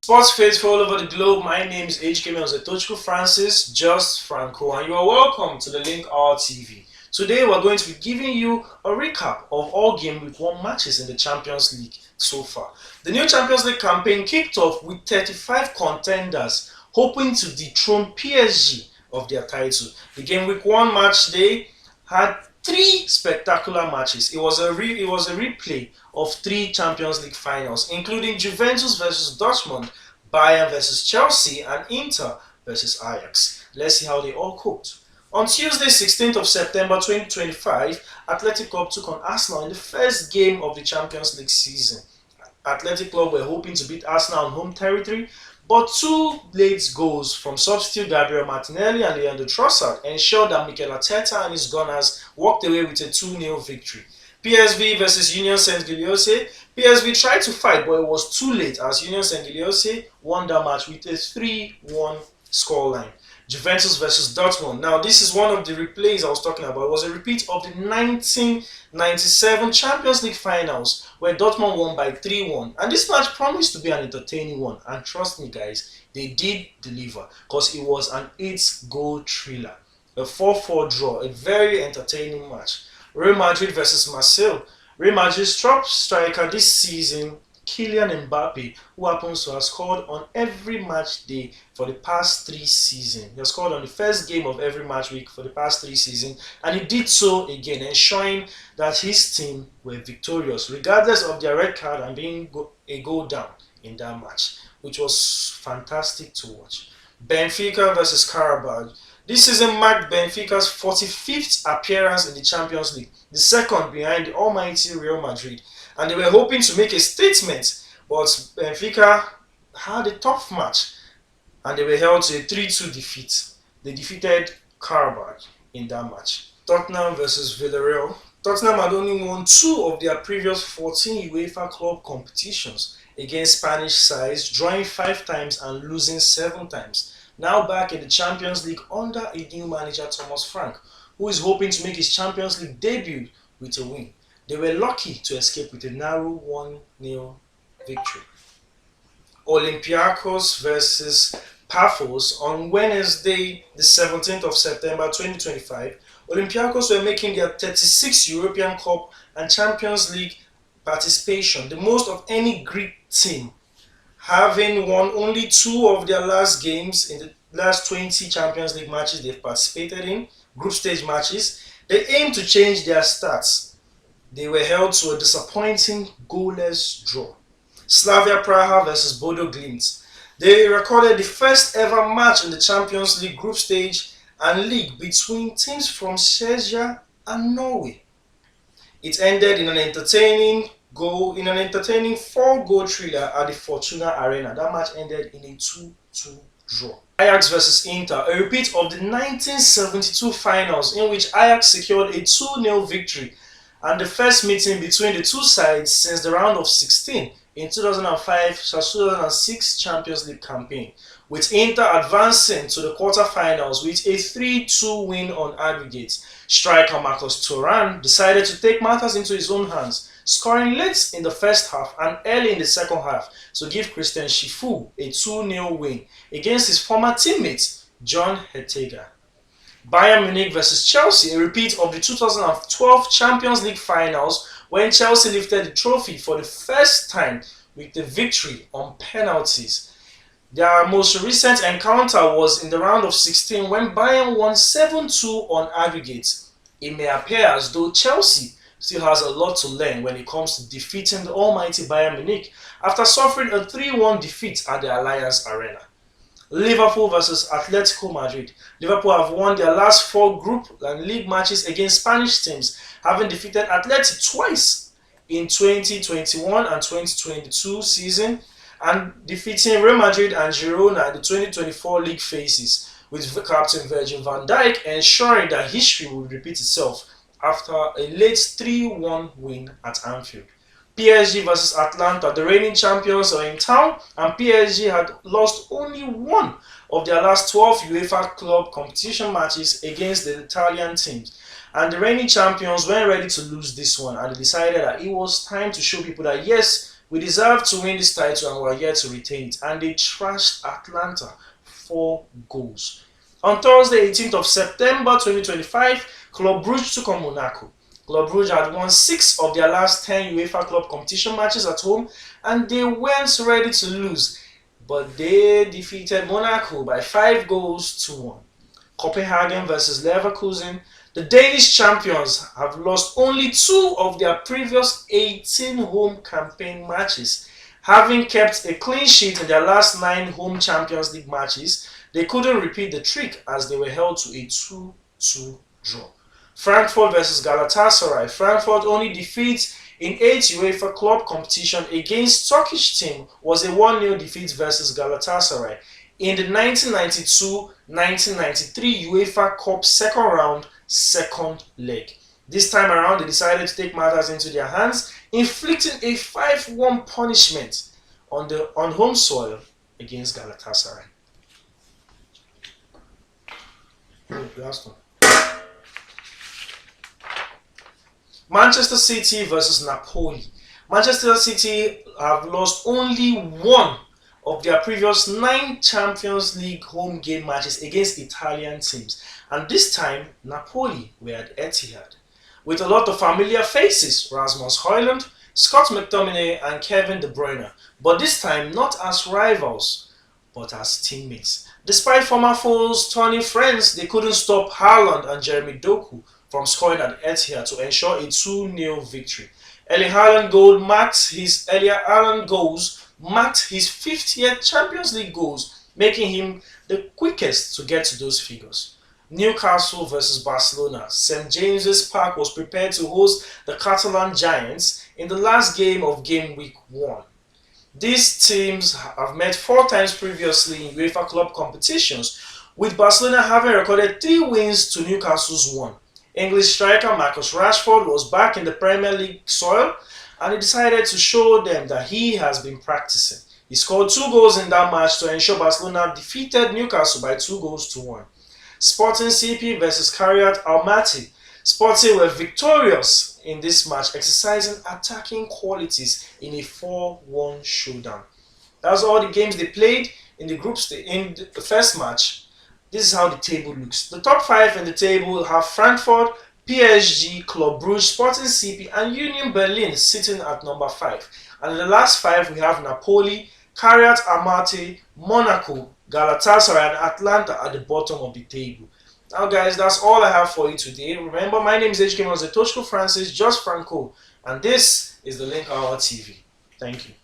Sports faithful all over the globe, my name is HK Zetouchko Francis Justfrancoo, and you are welcome to the Link RTV. Today we're going to be giving you a recap of all Game Week 1 matches in the Champions League so far. The new Champions League campaign kicked off with 35 contenders hoping to dethrone PSG of their title. The Game Week 1 match day had three spectacular matches. It was a replay of three Champions League finals, including Juventus versus Dortmund, Bayern versus Chelsea, and Inter versus Ajax. Let's see how they all coped. On Tuesday, 16th of September 2025, Athletic Club took on Arsenal in the first game of the Champions League season. Athletic Club were hoping to beat Arsenal on home territory, but two late goals from substitute Gabriel Martinelli and Leandro Trossard ensured that Mikel Arteta and his Gunners walked away with a 2-0 victory. PSV versus Union Saint-Gilloise. PSV tried to fight, but it was too late as Union Saint-Gilloise won that match with a 3-1 scoreline. Juventus versus Dortmund. Now, this is one of the replays I was talking about. It was a repeat of the 1997 Champions League finals where Dortmund won by 3-1. And this match promised to be an entertaining one. And trust me, guys, they did deliver because it was an 8-goal thriller. A 4-4 draw, a very entertaining match. Real Madrid versus Marseille. Real Madrid's top striker this season, Kylian Mbappe, who happens to have scored on every match day for the past 3 seasons. He has scored on the first game of every match week for the past 3 seasons, and he did so again, ensuring that his team were victorious, regardless of their red card and being a goal down in that match, which was fantastic to watch. Benfica versus Karabakh. This season marked Benfica's 45th appearance in the Champions League, the second behind the almighty Real Madrid. And they were hoping to make a statement, but Benfica had a tough match and they were held to a 3-2 defeat. They defeated Karabakh in that match. Tottenham versus Villarreal. Tottenham had only won 2 of their previous 14 UEFA club competitions against Spanish sides, drawing 5 times and losing 7 times. Now back in the Champions League under a new manager, Thomas Frank, who is hoping to make his Champions League debut with a win. They were lucky to escape with a narrow 1-0 victory. Olympiacos versus Paphos on Wednesday, the 17th of September 2025. Olympiacos were making their 36th European Cup and Champions League participation, the most of any Greek team, having won only 2 of their last games in the last 20 Champions League matches they've participated in, group stage matches. They aim to change their stats. They were held to a disappointing goalless draw. Slavia Praha versus Bodo Glimt. They recorded the first ever match in the Champions League group stage and league between teams from Serbia and Norway. It ended in an entertaining 4-goal thriller at the Fortuna Arena. That match ended in a 2-2 draw. Ajax versus Inter, a repeat of the 1972 finals in which Ajax secured a 2-0 victory and the first meeting between the two sides since the round of 16 in 2005-2006 Champions League campaign, with Inter advancing to the quarterfinals with a 3-2 win on aggregate. Striker Marcus Thuram decided to take matters into his own hands, scoring late in the first half and early in the second half to give Christian Shifu a 2-0 win against his former teammate John Hetega. Bayern Munich versus Chelsea, a repeat of the 2012 Champions League finals when Chelsea lifted the trophy for the first time with the victory on penalties. Their most recent encounter was in the round of 16 when Bayern won 7-2 on aggregate. It may appear as though Chelsea still has a lot to learn when it comes to defeating the almighty Bayern Munich after suffering a 3-1 defeat at the Allianz Arena. Liverpool versus Atletico Madrid. Liverpool have won their last 4 group and league matches against Spanish teams, having defeated Athletic twice in 2021 and 2022 season, and defeating Real Madrid and Girona in the 2024 league phases, with captain Virgil van Dijk ensuring that history will repeat itself after a late 3-1 win at Anfield. PSG versus Atlanta. The reigning champions are in town, and PSG had lost only 1 of their last 12 UEFA club competition matches against the Italian teams. And the reigning champions weren't ready to lose this one, and they decided that it was time to show people that yes, We deserve to win this title and we're here to retain it. And they trashed Atlanta 4 goals. On Thursday, 18th of September 2025, Club Brugge took on Monaco. Club Brugge had won 6 of their last 10 UEFA Club competition matches at home and they weren't ready to lose, but they defeated Monaco by 5 goals to 1. Copenhagen versus Leverkusen. The Danish champions have lost only 2 of their previous 18 home campaign matches. Having kept a clean sheet in their last 9 home Champions League matches, they couldn't repeat the trick as they were held to a 2-2 draw. Frankfurt versus Galatasaray. Frankfurt only defeat in 8 UEFA club competition against Turkish team was a 1-0 defeat versus Galatasaray in the 1992-1993 UEFA Cup second round, second leg. This time around, they decided to take matters into their hands, inflicting a 5-1 punishment on home soil against Galatasaray. Manchester City versus Napoli. Manchester City have lost only 1 of their previous 9 Champions League home game matches against Italian teams, and this time Napoli were at Etihad. With a lot of familiar faces, Rasmus Højlund, Scott McTominay and Kevin De Bruyne, but this time not as rivals, but as teammates. Despite former foes turning friends, they couldn't stop Haaland and Jeremy Doku from scoring at Etihad to ensure a 2-0 victory. Erling Haaland goals marked his 50th Champions League goals, making him the quickest to get to those figures. Newcastle versus Barcelona. St. James's Park was prepared to host the Catalan Giants in the last game of Game Week 1. These teams have met 4 times previously in UEFA club competitions, with Barcelona having recorded 3 wins to Newcastle's 1. English striker Marcus Rashford was back in the Premier League soil and he decided to show them that he has been practicing. He scored 2 goals in that match to ensure Barcelona defeated Newcastle by 2 goals to 1. Sporting CP versus Kariat Almaty. Sporting were victorious in this match, exercising attacking qualities in a 4-1 showdown. That's all the games they played in the group stage. In the first match, this is how the table looks. The top 5 in the table have Frankfurt, PSG, Club Brugge, Sporting CP and Union Berlin sitting at number 5. And in the last 5 we have Napoli, Kariat Almaty, Monaco, Galatasaray and Atlanta at the bottom of the table. Now guys, that's all I have for you today. Remember, my name is Justfrancoo Francis, Justfrancoo, and this is the Link Hour TV. Thank you.